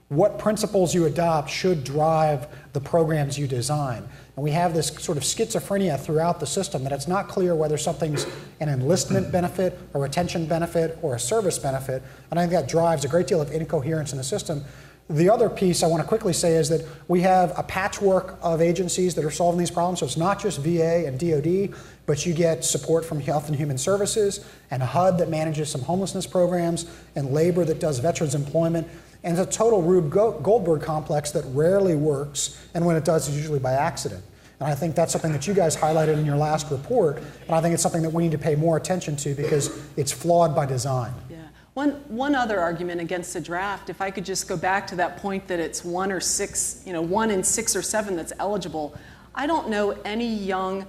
what principles you adopt should drive the programs you design. And we have this sort of schizophrenia throughout the system that it's not clear whether something's an enlistment benefit, a retention benefit, or a service benefit. And I think that drives a great deal of incoherence in the system. The other piece I want to quickly say is that we have a patchwork of agencies that are solving these problems. So it's not just VA and DOD, but you get support from Health and Human Services, and HUD that manages some homelessness programs, and labor that does veterans employment. And it's a total Rube Goldberg complex that rarely works, and when it does, it's usually by accident. And I think that's something that you guys highlighted in your last report, and I think it's something that we need to pay more attention to because it's flawed by design. Yeah. One other argument against the draft, if I could just go back to that point that it's 1 or 6, 1 in 6 or 7 that's eligible. I don't know any young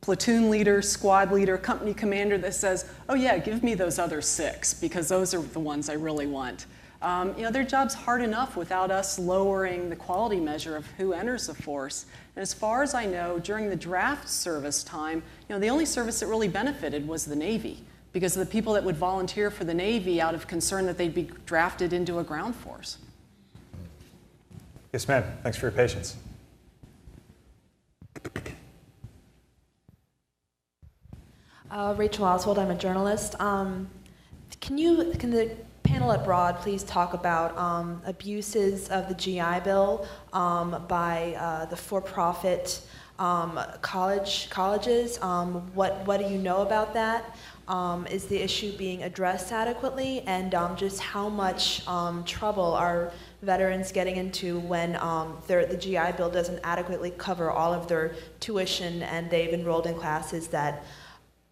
platoon leader, squad leader, company commander that says, oh yeah, give me those other 6 because those are the ones I really want. Their job's hard enough without us lowering the quality measure of who enters the force. And as far as I know, during the draft service time, the only service that really benefited was the Navy, because of the people that would volunteer for the Navy out of concern that they'd be drafted into a ground force. Yes, ma'am. Thanks for your patience. Rachel Oswald, I'm a journalist. Can the panel at Broad please talk about abuses of the GI Bill by the for-profit colleges? What do you know about that? Is the issue being addressed adequately? And just how much trouble are veterans getting into when the GI Bill doesn't adequately cover all of their tuition and they've enrolled in classes that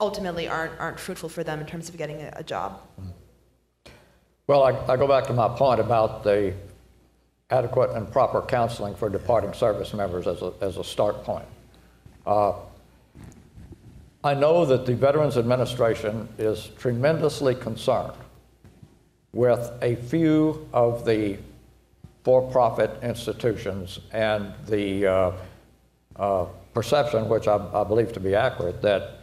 ultimately aren't fruitful for them in terms of getting a job? Well, I go back to my point about the adequate and proper counseling for departing service members as a start point. I know that the Veterans Administration is tremendously concerned with a few of the for-profit institutions and the perception, which I believe to be accurate, that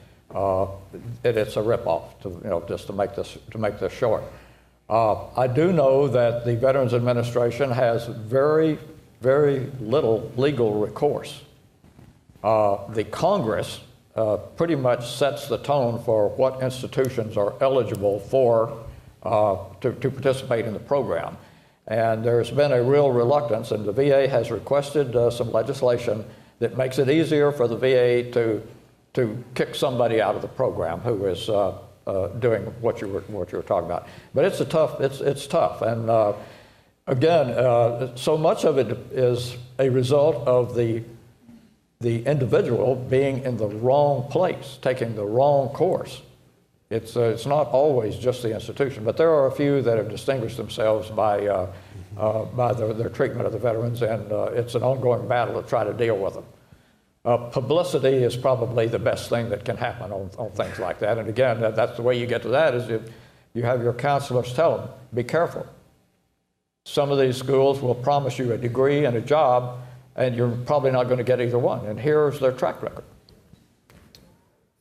it's a ripoff. Just to make this short. I do know that the Veterans Administration has very, very little legal recourse The Congress pretty much sets the tone for what institutions are eligible for to participate in the program. And there's been a real reluctance, and the VA has requested some legislation that makes it easier for the VA to kick somebody out of the program who is doing what you were talking about. But it's tough, and again, so much of it is a result of the individual being in the wrong place, taking the wrong course. It's not always just the institution, but there are a few that have distinguished themselves by their treatment of the veterans, and it's an ongoing battle to try to deal with them. Publicity is probably the best thing that can happen on things like that. And again, that's the way you get to that, is you have your counselors tell them, be careful. Some of these schools will promise you a degree and a job, and you're probably not going to get either one. And here's their track record.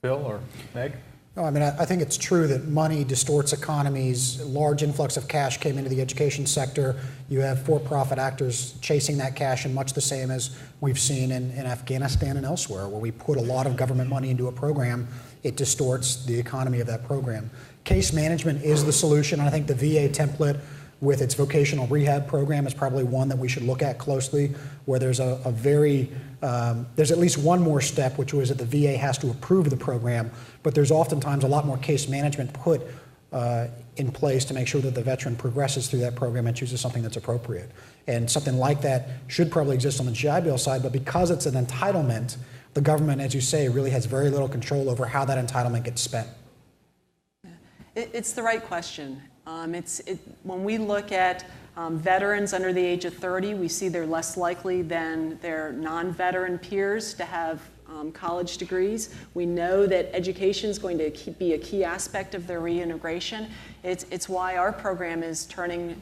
Phil or Meg? No, I mean, I think it's true that money distorts economies. A large influx of cash came into the education sector. You have for-profit actors chasing that cash, in much the same as we've seen in Afghanistan and elsewhere, where we put a lot of government money into a program. It distorts the economy of that program. Case management is the solution. I think the VA template with its vocational rehab program is probably one that we should look at closely, where there's there's at least one more step, which was that the VA has to approve the program, but there's oftentimes a lot more case management put in place to make sure that the veteran progresses through that program and chooses something that's appropriate. And something like that should probably exist on the GI Bill side, but because it's an entitlement, the government, as you say, really has very little control over how that entitlement gets spent. It's the right question. When we look at veterans under the age of 30, we see they're less likely than their non-veteran peers to have college degrees. We know that education is going to be a key aspect of their reintegration. It's why our program is turning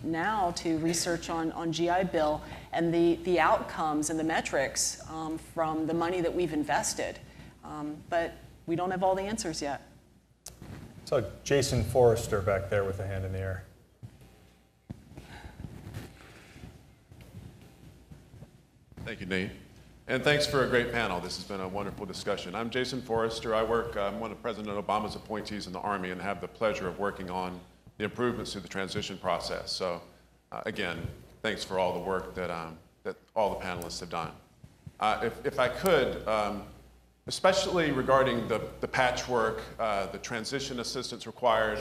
now to research on GI Bill and the outcomes and the metrics from the money that we've invested. But we don't have all the answers yet. So Jason Forrester back there with a hand in the air. Thank you, Nate. And thanks for a great panel. This has been a wonderful discussion. I'm Jason Forrester. I'm one of President Obama's appointees in the Army and have the pleasure of working on the improvements through the transition process. So again, thanks for all the work that all the panelists have done. If I could, especially regarding the patchwork, the transition assistance required,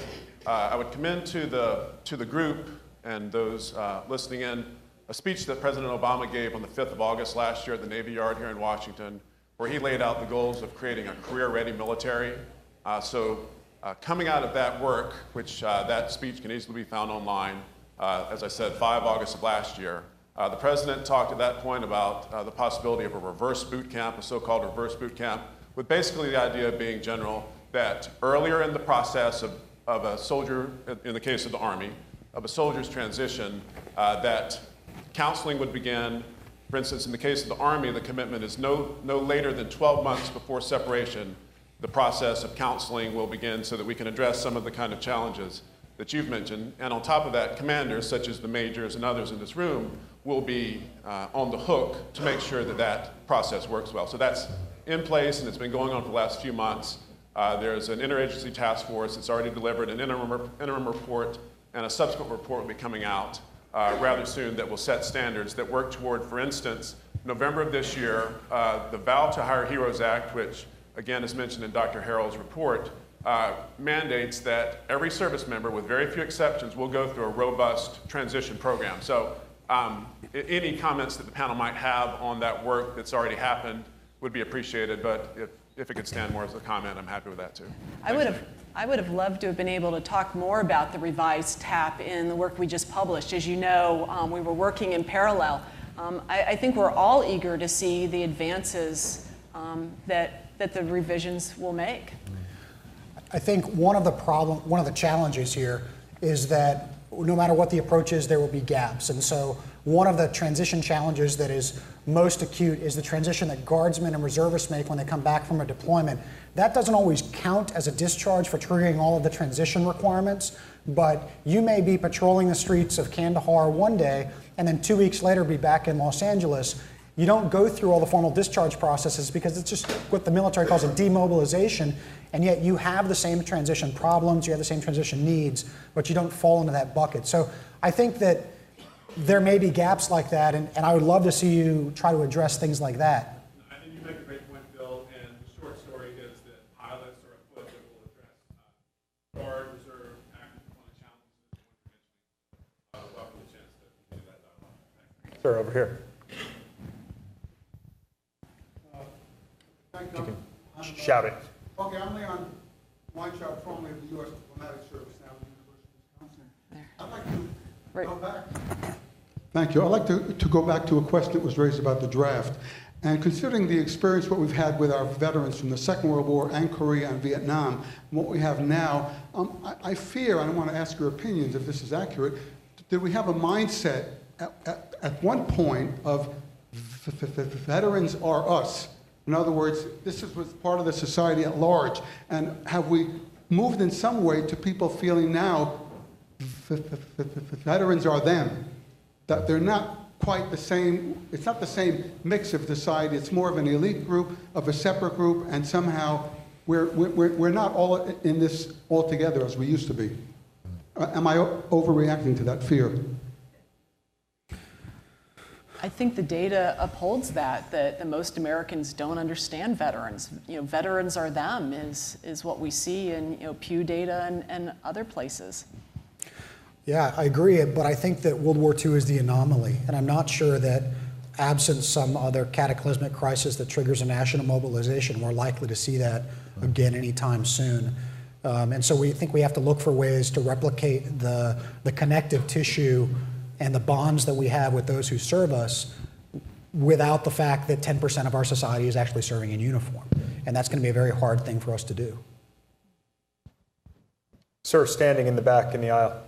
I would commend to the group and those listening in a speech that President Obama gave on the 5th of August last year at the Navy Yard here in Washington, where he laid out the goals of creating a career-ready military. Coming out of that work, which that speech can easily be found online, as I said, 5 August of last year, the president talked at that point about the possibility of a reverse boot camp, a so-called reverse boot camp, with basically the idea being general that earlier in the process of a soldier, in the case of the Army, of a soldier's transition, that counseling would begin. For instance, in the case of the Army, the commitment is no later than 12 months before separation, the process of counseling will begin so that we can address some of the kind of challenges that you've mentioned. And on top of that, commanders, such as the majors and others in this room, will be on the hook to make sure that that process works well. So that's in place, and it's been going on for the last few months. There's an interagency task force that's already delivered an interim report, and a subsequent report will be coming out rather soon that will set standards that work toward, for instance, November of this year, the Vow to Hire Heroes Act, which again is mentioned in Dr. Harrell's report, mandates that every service member, with very few exceptions, will go through a robust transition program. So any comments that the panel might have on that work that's already happened would be appreciated, but if it could stand more as a comment, I'm happy with that too. I would have loved to have been able to talk more about the revised TAP in the work we just published. As you know, we were working in parallel. I think we're all eager to see the advances that the revisions will make. I think one of the challenges here is that no matter what the approach is, there will be gaps. And so one of the transition challenges that is most acute is the transition that guardsmen and reservists make when they come back from a deployment. That doesn't always count as a discharge for triggering all of the transition requirements, but you may be patrolling the streets of Kandahar one day and then 2 weeks later be back in Los Angeles. you don't go through all the formal discharge processes because it's just what the military calls a demobilization, and yet you have the same transition problems, you have the same transition needs, but you don't fall into that bucket. So I think that there may be gaps like that, and I would love to see you try to address things like that. I think you make a great point, Bill, and the short story is that pilots are afoot that will address Guard, Reserve, active component challenges, and welcome the chance to do that dialogue. Thanks. Sir, over here. Thank You you. can shout it. Okay, I'm Leon Weintraub, formerly of the U.S. Diplomatic Service, now at the University of Wisconsin. I'd like to go back. Thank you. I'd like to go back to a question that was raised about the draft. And considering the experience, what we've had with our veterans from the Second World War and Korea and Vietnam, and what we have now, I fear, I don't want to ask your opinions if this is accurate, that we have a mindset at one point of veterans are us. In other words, this was part of the society at large. And have we moved in some way to people feeling now veterans are them? That they're not quite the same, it's not the same mix of society, it's more of an elite group, of a separate group, and somehow we're not all in this all together as we used to be. Am I overreacting to that fear? I think the data upholds that most Americans don't understand veterans. Veterans are them is what we see in Pew data and other places. Yeah, I agree, but I think that World War II is the anomaly, and I'm not sure that absent some other cataclysmic crisis that triggers a national mobilization, we're likely to see that again anytime soon. And so we think we have to look for ways to replicate the connective tissue and the bonds that we have with those who serve us without the fact that 10% of our society is actually serving in uniform. And that's going to be a very hard thing for us to do. Sir, standing in the back in the aisle.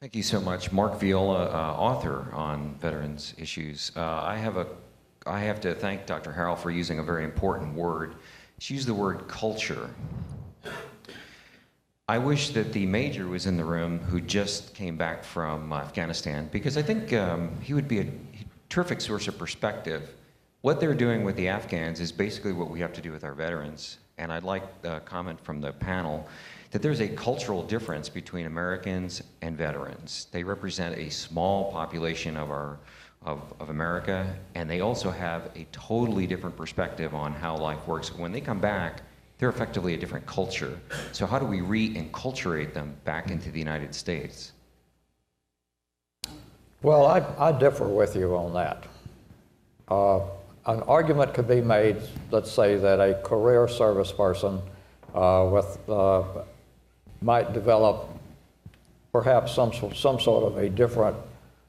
Thank you so much. Mark Viola, author on veterans issues. I have to thank Dr. Harrell for using a very important word. She used the word culture. I wish that the major was in the room who just came back from Afghanistan, because I think he would be a terrific source of perspective. What they're doing with the Afghans is basically what we have to do with our veterans. And I'd like a comment from the panel that there's a cultural difference between Americans and veterans. They represent a small population of America, and they also have a totally different perspective on how life works. When they come back, they're effectively a different culture. So how do we re-enculturate them back into the United States? Well, I differ with you on that. An argument could be made, let's say, that a career service person might develop perhaps some sort of a different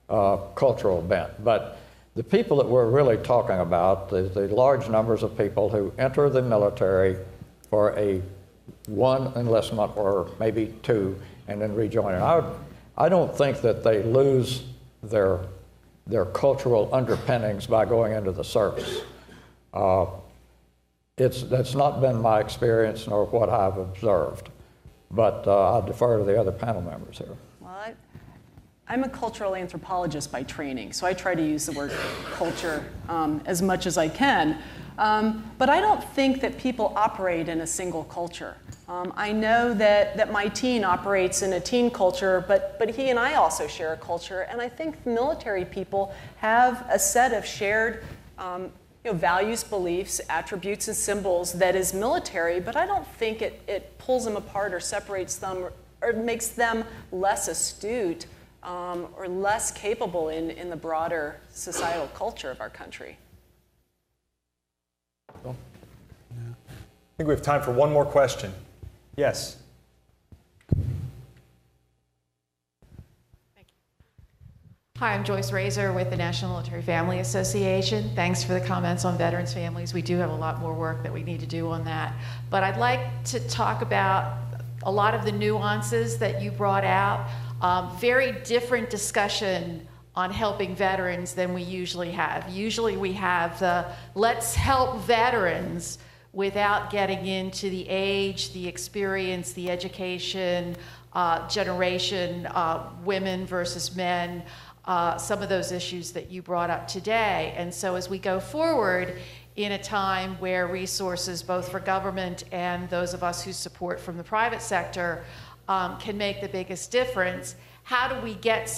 cultural bent. But the people that we're really talking about, the large numbers of people who enter the military for one enlistment or maybe two and then rejoin. I don't think that they lose their cultural underpinnings by going into the service. That's not been my experience nor what I've observed. But I'll defer to the other panel members here. Well, I'm a cultural anthropologist by training, so I try to use the word culture as much as I can. But I don't think that people operate in a single culture. I know that my teen operates in a teen culture, but he and I also share a culture, and I think military people have a set of shared values, beliefs, attributes, and symbols that is military, but I don't think it pulls them apart or separates them or makes them less astute or less capable in the broader societal culture of our country. I think we have time for one more question. Yes. Hi, I'm Joyce Razor with the National Military Family Association. Thanks for the comments on veterans families. We do have a lot more work that we need to do on that. But I'd like to talk about a lot of the nuances that you brought out. Very different discussion on helping veterans than we usually have. Usually we have the let's help veterans without getting into the age, the experience, the education, generation, women versus men. some of those issues that you brought up today. And so as we go forward in a time where resources, both for government and those of us who support from the private sector, can make the biggest difference, how do we get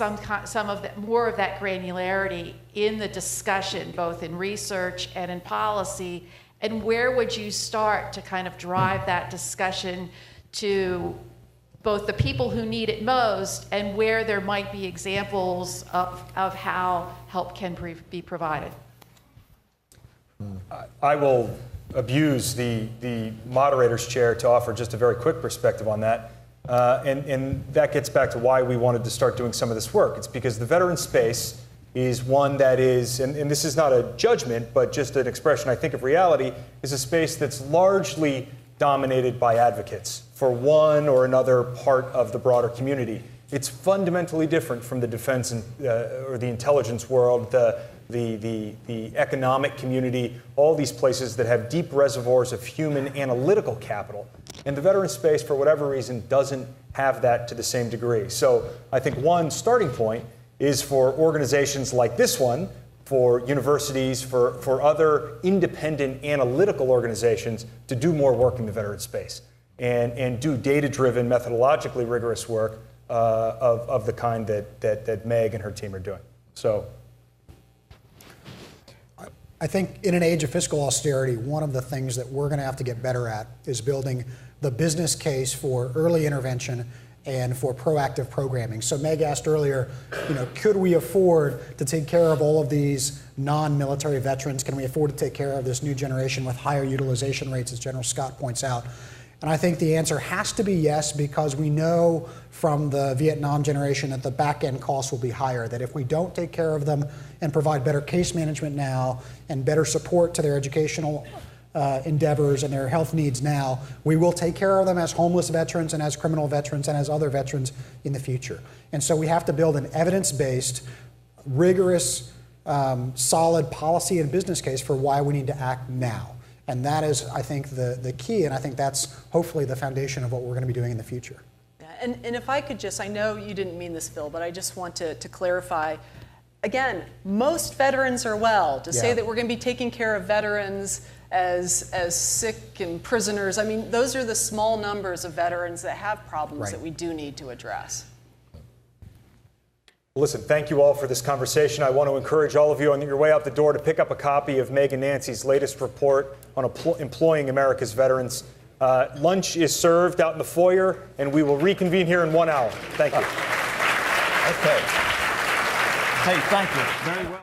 more of that granularity in the discussion, both in research and in policy? And where would you start to kind of drive that discussion to both the people who need it most and where there might be examples of how help can be provided? I will abuse the moderator's chair to offer just a very quick perspective on that. And that gets back to why we wanted to start doing some of this work. It's because the veteran space is one that is, and this is not a judgment, but just an expression, I think, of reality, is a space that's largely dominated by advocates for one or another part of the broader community. It's fundamentally different from the defense or the intelligence world, the economic community, all these places that have deep reservoirs of human analytical capital. And the veteran space, for whatever reason, doesn't have that to the same degree. So I think one starting point is for organizations like this one, for universities, for other independent analytical organizations to do more work in the veteran space and do data-driven, methodologically rigorous work of the kind that Meg and her team are doing. So I think in an age of fiscal austerity, one of the things that we're going to have to get better at is building the business case for early intervention and for proactive programming. So Meg asked earlier, could we afford to take care of all of these non-military veterans? Can we afford to take care of this new generation with higher utilization rates, as General Scott points out? And I think the answer has to be yes, because we know from the Vietnam generation that the back-end costs will be higher, that if we don't take care of them and provide better case management now and better support to their educational endeavors and their health needs now, we will take care of them as homeless veterans and as criminal veterans and as other veterans in the future. And so we have to build an evidence-based, rigorous, solid policy and business case for why we need to act now. And that is, I think, the key, and I think that's hopefully the foundation of what we're going to be doing in the future. And if I could just, I know you didn't mean this, Phil, but I just want to clarify. Again, most veterans are well. To say that we're going to be taking care of veterans as sick and prisoners, I mean, those are the small numbers of veterans that have problems that we do need to address. Listen, thank you all for this conversation. I want to encourage all of you on your way out the door to pick up a copy of Meg and Nancy's latest report on employing America's veterans. Lunch is served out in the foyer, and we will reconvene here in 1 hour. Thank you. Okay. Hey, thank you. Very well.